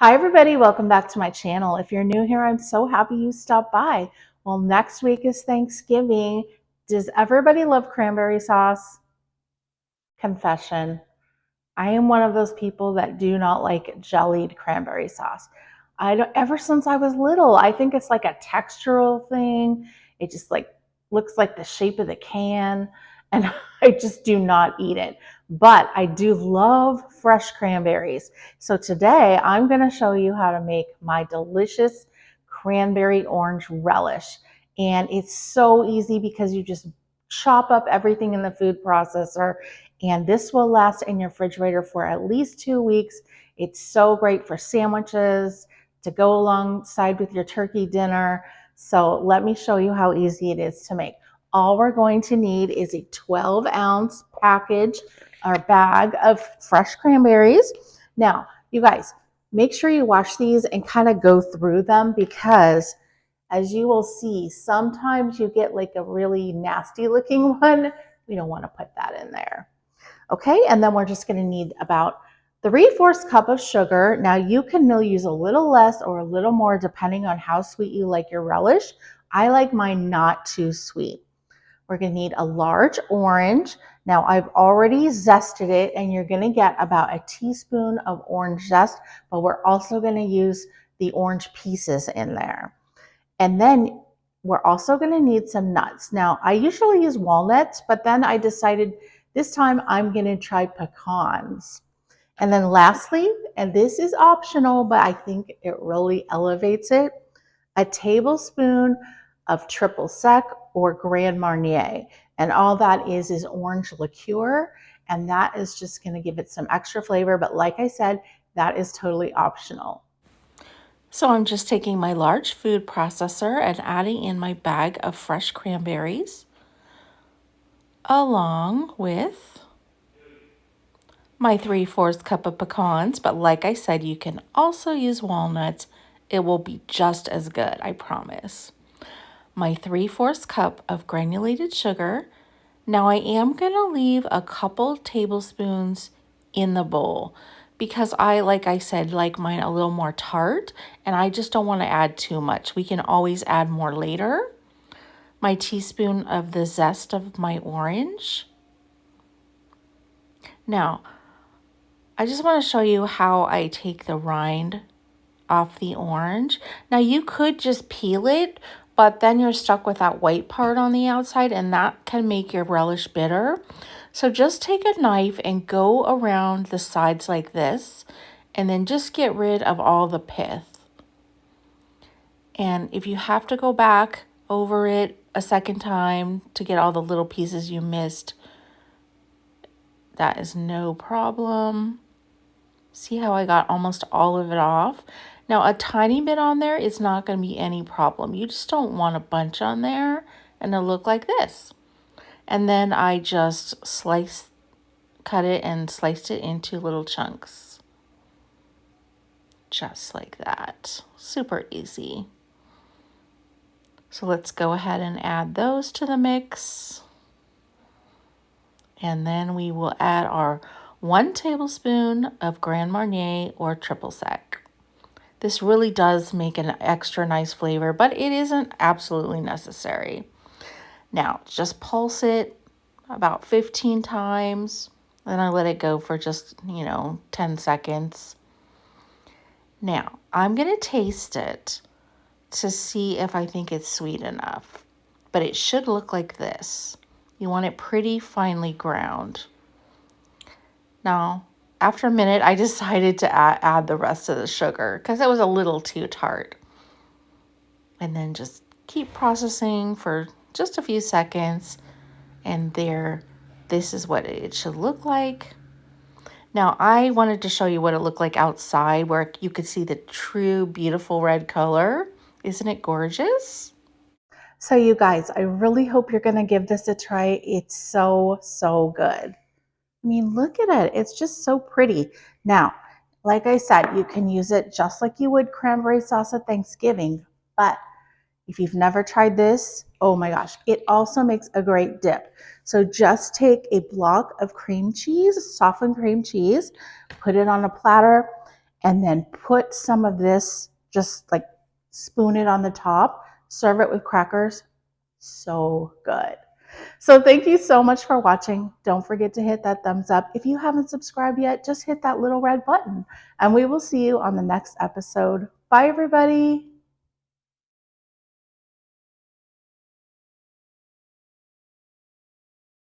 Hi everybody, welcome back to my channel. If you're new here, I'm so happy you stopped by. Well, next week is Thanksgiving. Does everybody love cranberry sauce? Confession. I am one of those people that do not like jellied cranberry sauce. I don't, ever since I was little, I think it's like a textural thing. It just like looks like the shape of the can, and I just do not eat it. But I do love fresh cranberries. So today I'm going to show you how to make my delicious cranberry orange relish. And it's so easy because you just chop up everything in the food processor, and this will last in your refrigerator for at least 2 weeks. It's so great for sandwiches, to go alongside with your turkey dinner. So let me show you how easy it is to make. All we're going to need is a 12-ounce package or bag of fresh cranberries. Now, you guys, make sure you wash these and kind of go through them, because as you will see, sometimes you get like a really nasty looking one. We don't want to put that in there. Okay, and then we're just going to need about 3/4 cup of sugar. Now you can use a little less or a little more depending on how sweet you like your relish. I like mine not too sweet. We're going to need a large orange. Now I've already zested it, and you're going to get about a teaspoon of orange zest, but we're also going to use the orange pieces in there. And then we're also going to need some nuts. Now, I usually use walnuts, but then I decided this time I'm going to try pecans. And then lastly, and this is optional, but I think it really elevates it, a tablespoon of triple sec or Grand Marnier. And all that is orange liqueur. And that is just going to give it some extra flavor. But like I said, that is totally optional. So I'm just taking my large food processor and adding in my bag of fresh cranberries, along with my 3/4 cup of pecans. But like I said, you can also use walnuts. It will be just as good, I promise. My 3/4 cup of granulated sugar. Now I am going to leave a couple tablespoons in the bowl because like I said, like mine a little more tart, and I just don't want to add too much. We can always add more later. My teaspoon of the zest of my orange. Now, I just want to show you how I take the rind off the orange. Now you could just peel it, but then you're stuck with that white part on the outside, and that can make your relish bitter. So just take a knife and go around the sides like this, and then just get rid of all the pith. And if you have to go back over it a second time to get all the little pieces you missed, that is no problem. See how I got almost all of it off? Now, a tiny bit on there is not going to be any problem. You just don't want a bunch on there and it'll look like this. And then I just cut it and sliced it into little chunks. Just like that. Super easy. So let's go ahead and add those to the mix. And then we will add our 1 tablespoon of Grand Marnier or triple sec. This really does make an extra nice flavor, but it isn't absolutely necessary. Now, just pulse it about 15 times. Then I let it go for just, 10 seconds. Now, I'm going to taste it to see if I think it's sweet enough. But it should look like this. You want it pretty finely ground. Now, after a minute, I decided to add the rest of the sugar because it was a little too tart. And then just keep processing for just a few seconds. And this is what it should look like. Now, I wanted to show you what it looked like outside where you could see the true beautiful red color. Isn't it gorgeous? So you guys, I really hope you're going to give this a try. It's so, so good. I mean, look at it. It's just so pretty. Now, like I said, you can use it just like you would cranberry sauce at Thanksgiving. But if you've never tried this, oh my gosh, it also makes a great dip. So just take a block of cream cheese, softened cream cheese, put it on a platter, and then put some of this, just like spoon it on the top, serve it with crackers. So good. So thank you so much for watching. Don't forget to hit that thumbs up. If you haven't subscribed yet, just hit that little red button, and we will see you on the next episode. Bye, everybody.